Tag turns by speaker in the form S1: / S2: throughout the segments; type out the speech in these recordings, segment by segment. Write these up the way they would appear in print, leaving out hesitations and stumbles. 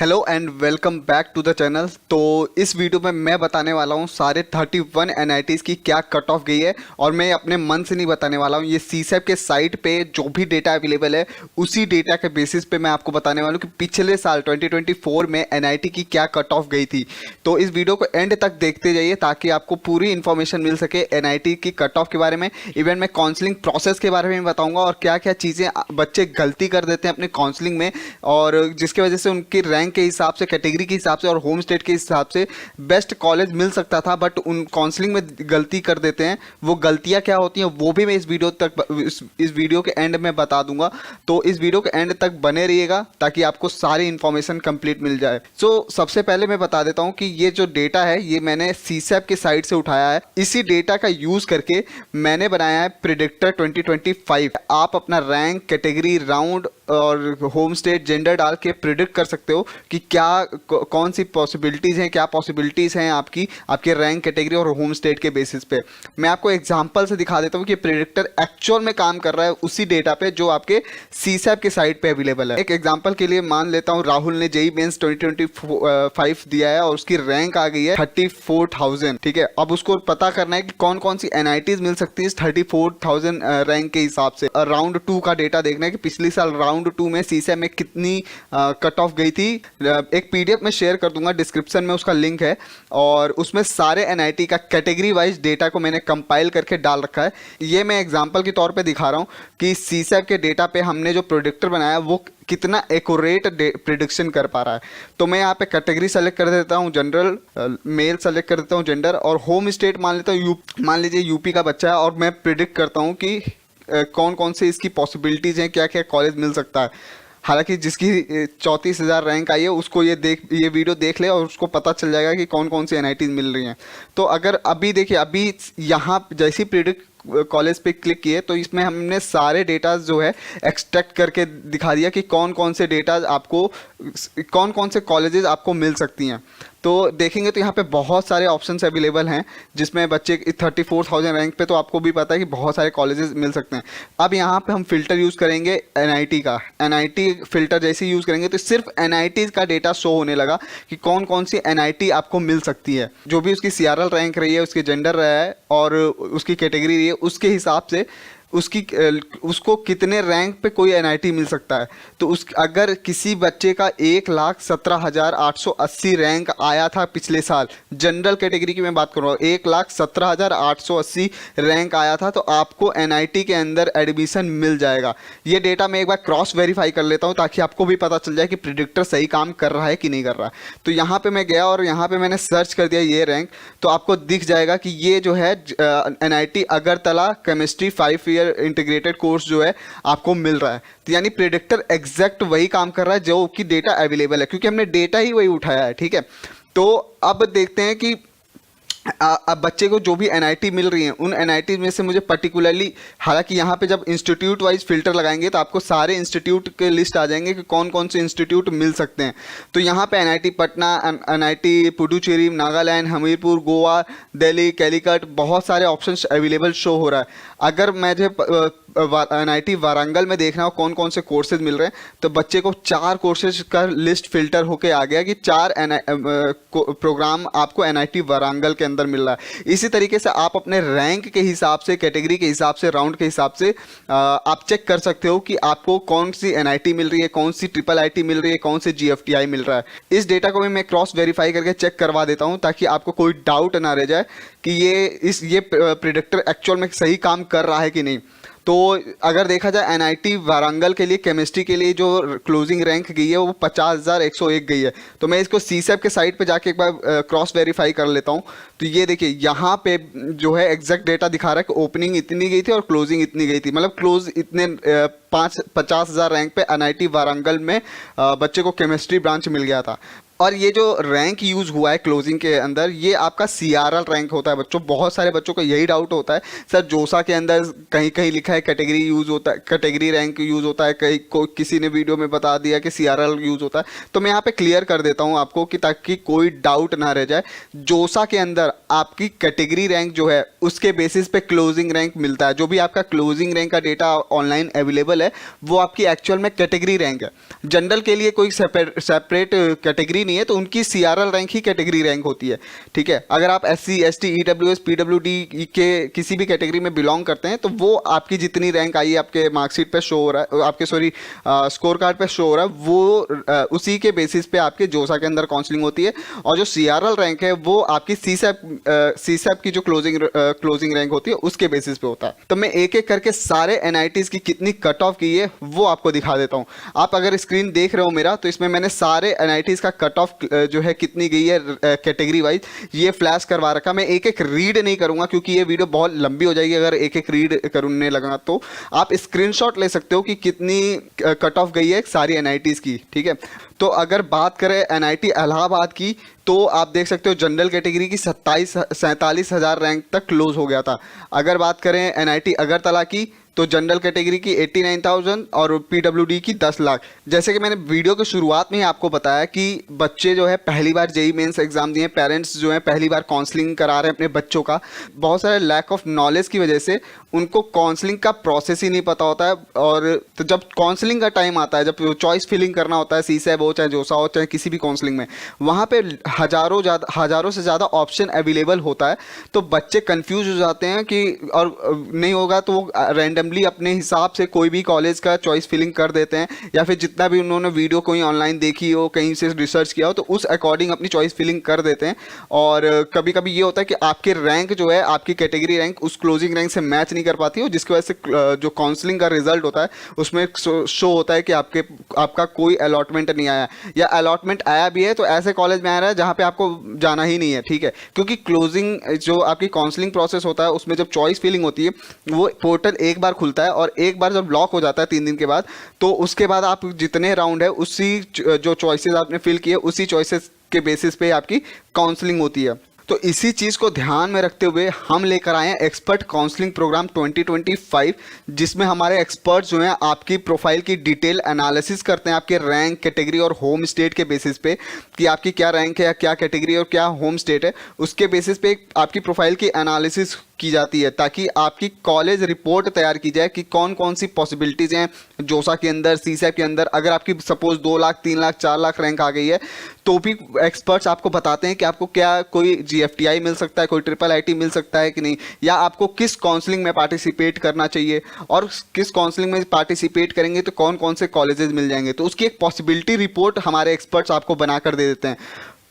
S1: Hello and welcome back to the channel. तो इस video में मैं बताने वाला हूँ सारे 31 एनआईटीज़ की क्या कट ऑफ गई है, और मैं अपने मन से नहीं बताने वाला हूँ। ये सीसैप के साइट पे जो भी डेटा अवेलेबल है उसी डेटा के बेसिस पे मैं आपको बताने वाला हूँ कि पिछले साल 2024 में एनआईटी की क्या कट ऑफ गई थी। तो इस वीडियो को एंड तक देखते जाइए ताकि आपको पूरी इन्फॉर्मेशन मिल सके एनआईटी की कट ऑफ के बारे में। इवन मैं काउंसलिंग प्रोसेस के बारे में बताऊँगा और क्या क्या चीज़ें बच्चे गलती कर देते हैं अपने काउंसलिंग में, और जिसकी वजह से उनकी रैंक के हिसाब से, कैटेगरी के हिसाब से और होम स्टेट के हिसाब से बेस्ट कॉलेज मिल सकता था, बट उन काउंसलिंग में गलती कर देते हैं। वो गलतियां क्या होती हैं वो भी मैं इस वीडियो के एंड में बता दूंगा। तो इस वीडियो के एंड तक बने रहिएगा ताकि आपको सारी इंफॉर्मेशन कंप्लीट मिल जाए। सबसे पहले मैं बता देता हूं कि ये जो डेटा है ये मैंने सीसैप की साइट से उठाया है। इसी डेटा का यूज करके मैंने बनाया है प्रिडिक्टर 2025। आप अपना रैंक, कैटेगरी, राउंड और होम स्टेट, जेंडर डाल के प्रिडिक्ट कर सकते हो कि क्या कौन सी पॉसिबिलिटीज़ हैं, क्या पॉसिबिलिटीज़ हैं आपके रैंक, कैटेगरी और होम स्टेट के बेसिस पे। मैं आपको एग्जांपल से दिखा देता हूँ कि प्रिडिक्टर एक्चुअल में काम कर रहा है उसी डेटा पे जो आपके सीसैप के साइट पे अवेलेबल है। एक एग्जांपल के लिए मान लेता हूँ राहुल ने जेईई मेंस 2025 दिया है और उसकी रैंक आ गई है 34,000। ठीक है, अब उसको पता करना है कि कौन कौन सी एनआईटीज मिल सकती है इस 34,000 रैंक के हिसाब से। राउंड 2 का डेटा देखना है कि पिछले साल राउंड 2 में सीसैप में कितनी कट ऑफ गई थी। एक पीडीएफ में शेयर कर दूंगा, डिस्क्रिप्शन में उसका लिंक है, और उसमें सारे एनआईटी का कैटेगरी वाइज डेटा को मैंने कंपाइल करके डाल रखा है। ये मैं एग्जांपल के तौर पे दिखा रहा हूँ कि सीसैप के डेटा पे हमने जो प्रोडिक्टर बनाया वो कितना एक्यूरेट प्रिडिक्शन कर पा रहा है। तो मैं यहाँ पे कैटेगरी सेलेक्ट कर देता हूँ, जनरल, मेल सेलेक्ट कर देता हूँ, जेंडर, और होम स्टेट मान लेता हूँ मान लीजिए यूपी का बच्चा है, और मैं प्रिडिक्ट करता हूँ कि कौन कौन से इसकी पॉसिबिलिटीज़ हैं, क्या क्या कॉलेज मिल सकता है। हालांकि जिसकी 34,000 रैंक आई है उसको ये वीडियो देख ले और उसको पता चल जाएगा कि कौन कौन सी एनआईटीज मिल रही हैं। तो अगर अभी देखिए, अभी यहाँ जैसी प्रिडिक्ट कॉलेज पे क्लिक किए तो इसमें हमने सारे डेटा जो है एक्सट्रैक्ट करके दिखा दिया कि कौन कौन से डेटा आपको, कौन कौन से कॉलेजेस आपको मिल सकती हैं। तो देखेंगे तो यहाँ पे बहुत सारे ऑप्शंस अवेलेबल हैं जिसमें बच्चे 34,000 रैंक पे तो आपको भी पता है कि बहुत सारे कॉलेजेस मिल सकते हैं। अब यहाँ पे हम फिल्टर यूज़ करेंगे एनआईटी का। एनआईटी फिल्टर जैसे यूज़ करेंगे तो सिर्फ एनआईटी का डेटा शो होने लगा कि कौन कौन सी एनआईटी आपको मिल सकती है। जो भी उसकी सीआरएल रैंक रही है, उसके जेंडर रहा है और उसकी कैटेगरी रही है, उसके हिसाब से उसको कितने रैंक पे कोई एनआईटी मिल सकता है। तो अगर किसी बच्चे का 1,17,880 रैंक आया था पिछले साल, जनरल कैटेगरी की मैं बात कर रहा हूँ, 1,17,880 रैंक आया था, तो आपको एनआईटी के अंदर एडमिशन मिल जाएगा। ये डेटा मैं एक बार क्रॉस वेरीफाई कर लेता हूँ ताकि आपको भी पता चल जाए कि प्रिडिक्टर सही काम कर रहा है कि नहीं कर रहा है। तो यहाँ पे मैं गया और यहाँ पे मैंने सर्च कर दिया ये रैंक, तो आपको दिख जाएगा कि ये जो है NIT Agartala chemistry 5 year integrated course जो है आपको मिल रहा है। तो यानी प्रेडिक्टर एग्जैक्ट वही काम कर रहा है जो कि डेटा अवेलेबल है, क्योंकि हमने डेटा ही वही उठाया है। ठीक है, तो अब देखते हैं कि अब बच्चे को जो भी एनआईटी मिल रही है उन एनआईटी में से मुझे पर्टिकुलरली, हालांकि यहाँ पे जब इंस्टीट्यूट वाइज फिल्टर लगाएंगे तो आपको सारे इंस्टीट्यूट के लिस्ट आ जाएंगे कि कौन कौन से इंस्टीट्यूट मिल सकते हैं। तो यहाँ पे एनआईटी पटना, एनआईटी पुडुचेरी, नागालैंड, हमीरपुर, गोवा, दिल्ली, कैलीकट, बहुत सारे ऑप्शंस अवेलेबल शो हो रहा है। अगर मुझे एनआईटी वारंगल में देखना हो कौन कौन से कोर्सेज मिल रहे हैं तो बच्चे को 4 कोर्सेज का लिस्ट फिल्टर होके आ गया कि 4 प्रोग्राम आपको एनआईटी वारंगल के अंदर मिल रहा है। इसी तरीके से आप अपने रैंक के हिसाब से, कैटेगरी के हिसाब से, राउंड के हिसाब से आप चेक कर सकते हो कि आपको कौन सी एनआईटी मिल रही है, कौन सी ट्रिपल आईटी मिल रही है, कौन से जीएफटीआई मिल रहा है। इस डेटा को भी मैं क्रॉस वेरीफाई करके चेक करवा देता हूं ताकि आपको कोई डाउट ना रह जाए कि ये प्रिडिक्टर एक्चुअल में सही काम कर रहा है कि नहीं। तो अगर देखा जाए एनआईटी वारंगल के लिए केमिस्ट्री के लिए जो क्लोजिंग रैंक गई है वो 50,101 गई है। तो मैं इसको सीसैप के साइट पे जाके एक बार क्रॉस वेरीफाई कर लेता हूँ। तो ये देखिए यहाँ पे जो है एग्जैक्ट डेटा दिखा रहा है कि ओपनिंग इतनी गई थी और क्लोजिंग इतनी गई थी, मतलब क्लोज इतने 50,000 रैंक पे एनआईटी वारंगल में बच्चे को केमिस्ट्री ब्रांच मिल गया था। और ये जो रैंक यूज हुआ है क्लोजिंग के अंदर, ये आपका सीआरएल रैंक होता है बच्चों। बहुत सारे बच्चों को यही डाउट होता है सर, जोसा के अंदर कहीं कहीं लिखा है कैटेगरी यूज होता है, कैटेगरी रैंक यूज होता है, कहीं किसी ने वीडियो में बता दिया कि सीआरएल यूज होता है। तो मैं यहाँ पे क्लियर कर देता हूँ आपको कि ताकि कोई डाउट ना रह जाए। जोसा के अंदर आपकी कैटेगरी रैंक जो है उसके बेसिस पे क्लोजिंग रैंक मिलता है। जो भी आपका क्लोजिंग रैंक का डेटा ऑनलाइन अवेलेबल है वो आपकी एक्चुअल में कैटेगरी रैंक है। जनरल के लिए कोई सेपरेट कैटेगरी नहीं है, तो उनकी सीआरएल रैंक ही कैटेगरी रैंक होती है। ठीक है, अगर आप एससी एसटी ईडब्ल्यूएस पीडब्ल्यूडी के किसी भी कैटेगरी में बिलोंग करते हैं तो वो आपकी जितनी रैंक आई है आपके मार्कशीट पे शो हो रहा है, आपके स्कोर कार्ड पे शो हो रहा है, वो उसी के बेसिस पे आपके जोसा के अंदर काउंसलिंग होती है। और जो सीआरएल रैंक है वो आपकी सीसैप की जो क्लोजिंग रैंक होती है उसके बेसिस पे होता है। तो मैं एक एक करके सारे एनआईटीज की कितनी कट ऑफ की है वो आपको दिखा देता हूँ। आप अगर स्क्रीन देख रहे हो मेरा, तो इसमें मैंने सारे एनआईटीज का कट ऑफ जो है कितनी गई है कैटेगरी वाइज, ये फ्लैश करवा रखा। मैं एक एक रीड नहीं करूंगा क्योंकि ये वीडियो बहुत लंबी हो जाएगी अगर एक एक रीड करने लगा। तो आप स्क्रीनशॉट ले सकते हो कि कितनी कट ऑफ गई है सारी एनआईटीज की। ठीक है, तो अगर बात करें एनआईटी इलाहाबाद की, तो आप देख सकते हो जनरल कैटेगरी की 47,000 रैंक तक क्लोज हो गया था। अगर बात करें एनआईटी अगरतला की, तो जनरल कैटेगरी की 89,000 और पीडब्ल्यूडी की 10 लाख। जैसे कि मैंने वीडियो की शुरुआत में ही आपको बताया कि बच्चे जो है पहली बार जेई मेंस एग्जाम दिए, पेरेंट्स जो है पहली बार काउंसलिंग करा रहे हैं अपने बच्चों का, बहुत सारे लैक ऑफ नॉलेज की वजह से उनको काउंसलिंग का प्रोसेस ही नहीं पता होता है। और तो जब काउंसलिंग का टाइम आता है, जब चॉइस फिलिंग करना होता है, सीसैब हो चाहे जोसा हो चाहे किसी भी काउंसलिंग में, वहाँ पे हज़ारों से ज़्यादा ऑप्शन अवेलेबल होता है। तो बच्चे कंफ्यूज हो जाते हैं कि और नहीं होगा तो वो रैंडमली अपने हिसाब से कोई भी कॉलेज का चॉइस फिलिंग कर देते हैं, या फिर जितना भी उन्होंने वीडियो कोई ऑनलाइन देखी हो, कहीं से रिसर्च किया हो, तो उस अकॉर्डिंग अपनी चॉइस फिलिंग कर देते हैं। और कभी कभी ये होता है कि आपके रैंक जो है, आपकी कैटेगरी रैंक उस क्लोजिंग रैंक से मैच नहीं कर पाती हो, जिसकी वजह से जो काउंसलिंग का रिजल्ट होता है उसमें शो होता है कि आपका कोई अलॉटमेंट नहीं आया, या अलॉटमेंट आया भी है तो ऐसे कॉलेज में आ रहा है जहाँ पे आपको जाना ही नहीं है। ठीक है, क्योंकि क्लोजिंग जो आपकी काउंसलिंग प्रोसेस होता है उसमें जब चॉइस फिलिंग होती है, वो पोर्टल एक बार खुलता है और एक बार जब लॉक हो जाता है 3 दिन के बाद, तो उसके बाद आप जितने राउंड है उसी जो चॉइसेस आपने फिल किए उसी चॉइसेस के बेसिस पे आपकी काउंसलिंग होती है। तो इसी चीज़ को ध्यान में रखते हुए हम लेकर आए हैं एक्सपर्ट काउंसलिंग प्रोग्राम 2025, जिसमें हमारे एक्सपर्ट जो हैं आपकी प्रोफाइल की डिटेल एनालिसिस करते हैं आपके रैंक, कैटेगरी और होम स्टेट के बेसिस पे, कि आपकी क्या रैंक है या क्या कैटेगरी और क्या होम स्टेट है। उसके बेसिस पे आपकी प्रोफाइल की एनालिसिस की जाती है ताकि आपकी कॉलेज रिपोर्ट तैयार की जाए कि कौन कौन सी पॉसिबिलिटीज़ हैं जोसा के अंदर, सीसैप के अंदर। अगर आपकी सपोज 2 लाख 3 लाख 4 लाख रैंक आ गई है तो भी एक्सपर्ट्स आपको बताते हैं कि आपको क्या कोई जीएफटीआई मिल सकता है, कोई ट्रिपल आईटी मिल सकता है कि नहीं, या आपको किस काउंसलिंग में पार्टिसिपेट करना चाहिए, और किस काउंसलिंग में पार्टिसिपेट करेंगे तो कौन कौन से कॉलेजेस मिल जाएंगे। तो उसकी एक पॉसिबिलिटी रिपोर्ट हमारे एक्सपर्ट्स आपको बनाकर दे देते हैं।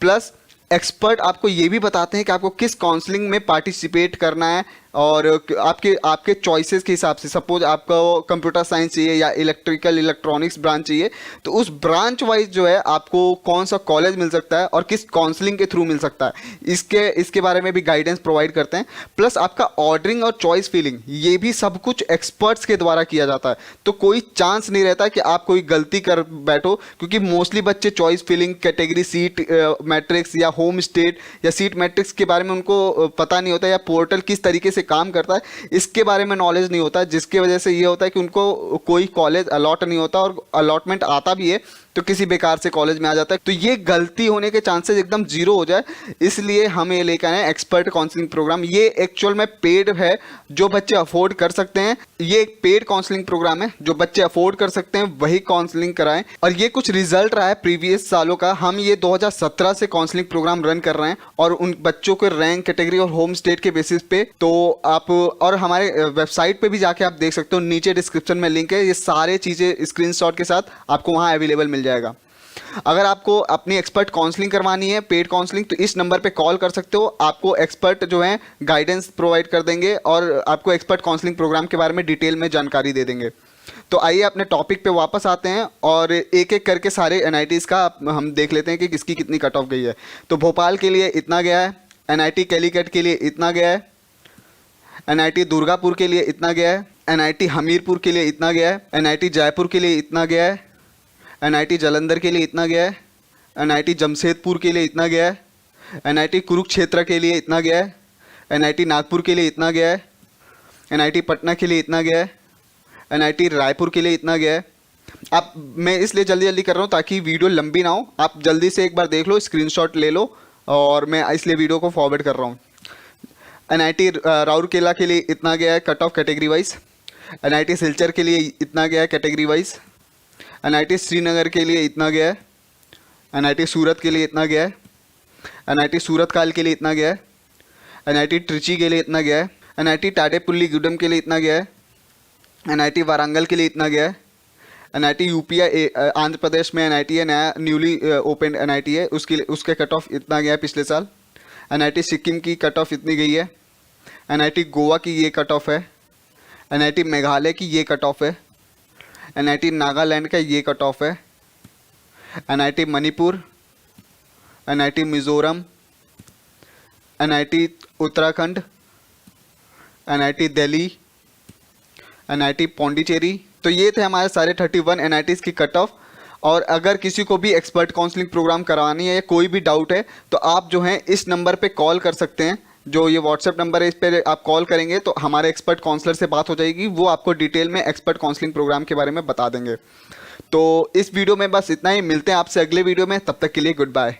S1: प्लस एक्सपर्ट आपको ये भी बताते हैं कि आपको किस काउंसलिंग में पार्टिसिपेट करना है, और आपके चॉइसेस के हिसाब से। सपोज आपको कंप्यूटर साइंस चाहिए या इलेक्ट्रिकल इलेक्ट्रॉनिक्स ब्रांच चाहिए, तो उस ब्रांच वाइज जो है आपको कौन सा कॉलेज मिल सकता है और किस काउंसलिंग के थ्रू मिल सकता है, इसके बारे में भी गाइडेंस प्रोवाइड करते हैं। प्लस आपका ऑर्डरिंग और चॉइस फिलिंग, ये भी सब कुछ एक्सपर्ट्स के द्वारा किया जाता है। तो कोई चांस नहीं रहता कि आप कोई गलती कर बैठो, क्योंकि मोस्टली बच्चे choice filling, category, seat matrix या होम स्टेट या सीट मैट्रिक्स के बारे में उनको पता नहीं होता, या पोर्टल किस तरीके से काम करता है इसके बारे में नॉलेज नहीं होता, जिसकी वजह से ये होता है कि उनको कोई कॉलेज अलॉट नहीं होता, और अलॉटमेंट आता भी है तो किसी बेकार से कॉलेज में आ जाता है। तो ये गलती होने के चांसेस एकदम जीरो हो जाए, इसलिए हम ये लेकर आए एक्सपर्ट काउंसलिंग प्रोग्राम। ये एक्चुअल में पेड है, जो बच्चे अफोर्ड कर सकते हैं। ये एक पेड काउंसलिंग प्रोग्राम है, जो बच्चे अफोर्ड कर सकते हैं वही काउंसलिंग कराएं। और ये कुछ रिजल्ट रहा है प्रीवियस सालों का। हम ये 2017 से काउंसलिंग प्रोग्राम रन कर रहे हैं, और उन बच्चों के रैंक, कैटेगरी और होम स्टेट के बेसिस पे। तो आप और हमारे वेबसाइट पे भी जाके आप देख सकते हो, नीचे डिस्क्रिप्शन में लिंक है, ये सारे चीज़ें स्क्रीनशॉट के साथ आपको वहाँ अवेलेबल मिल जाएगा। अगर आपको अपनी एक्सपर्ट काउंसलिंग करवानी है, पेड काउंसलिंग, तो इस नंबर पे कॉल कर सकते हो। आपको एक्सपर्ट जो है गाइडेंस प्रोवाइड कर देंगे और आपको एक्सपर्ट काउंसलिंग प्रोग्राम के बारे में डिटेल में जानकारी दे देंगे। तो आइए अपने टॉपिक पे वापस आते हैं और एक एक करके सारे एनआईटीज़ का हम देख लेते हैं कि किसकी कितनी कट ऑफ गई है। तो भोपाल के लिए इतना गया है, एनआईटी कैलीकट के लिए इतना गया है, एनआईटी दुर्गापुर के लिए इतना गया है, एनआईटी हमीरपुर के लिए इतना गया है, एनआईटी जयपुर के लिए इतना गया है, एनआईटी जालंधर के लिए इतना गया है, एनआईटी जमशेदपुर के लिए इतना गया है, एनआईटी कुरुक्षेत्र के लिए इतना गया है, एनआईटी नागपुर के लिए इतना गया है, एनआईटी पटना के लिए इतना गया है, एनआईटी रायपुर के लिए इतना गया है। आप मैं इसलिए जल्दी जल्दी कर रहा हूँ ताकि वीडियो लंबी ना हो, आप जल्दी से एक बार देख लो, स्क्रीनशॉट ले लो, और मैं इसलिए वीडियो को फॉरवर्ड कर रहा हूँ। एनआईटी राउरकेला के लिए इतना गया है cut off category wise, NIT Silchar के लिए इतना गया है कैटेगरी वाइज, एनआईटी श्रीनगर के लिए इतना गया है, एनआईटी सूरत के लिए इतना गया है, एनआईटी सूरतकाल के लिए इतना गया है, एनआईटी ट्रिची के लिए इतना गया है, एनआईटी टाडेपुल्ली गुडम के लिए इतना गया है, एनआईटी वारंगल के लिए इतना गया है, एनआईटी यूपी आंध्र प्रदेश में एनआईटी है, नया न्यूली ओपन एनआईटी है, उसके कट ऑफ इतना गया है पिछले साल। एनआईटी सिक्किम की कट ऑफ इतनी गई है, एनआईटी गोवा की ये कट ऑफ है, एनआईटी मेघालय की ये कट ऑफ है, एनआईटी नागालैंड का ये कट ऑफ है, NIT Manipur, NIT Mizoram, NIT Uttarakhand, NIT Delhi, NIT Pondicherry. तो ये थे हमारे सारे 31 एनआईटीज़ की कट ऑफ। और अगर किसी को भी एक्सपर्ट काउंसलिंग प्रोग्राम करवानी है या कोई भी डाउट है तो आप जो हैं इस नंबर पे कॉल कर सकते हैं, जो ये व्हाट्सएप नंबर है, इस पर आप कॉल करेंगे तो हमारे एक्सपर्ट काउंसलर से बात हो जाएगी, वो आपको डिटेल में एक्सपर्ट काउंसलिंग प्रोग्राम के बारे में बता देंगे। तो इस वीडियो में बस इतना ही, मिलते हैं आपसे अगले वीडियो में, तब तक के लिए गुड बाय।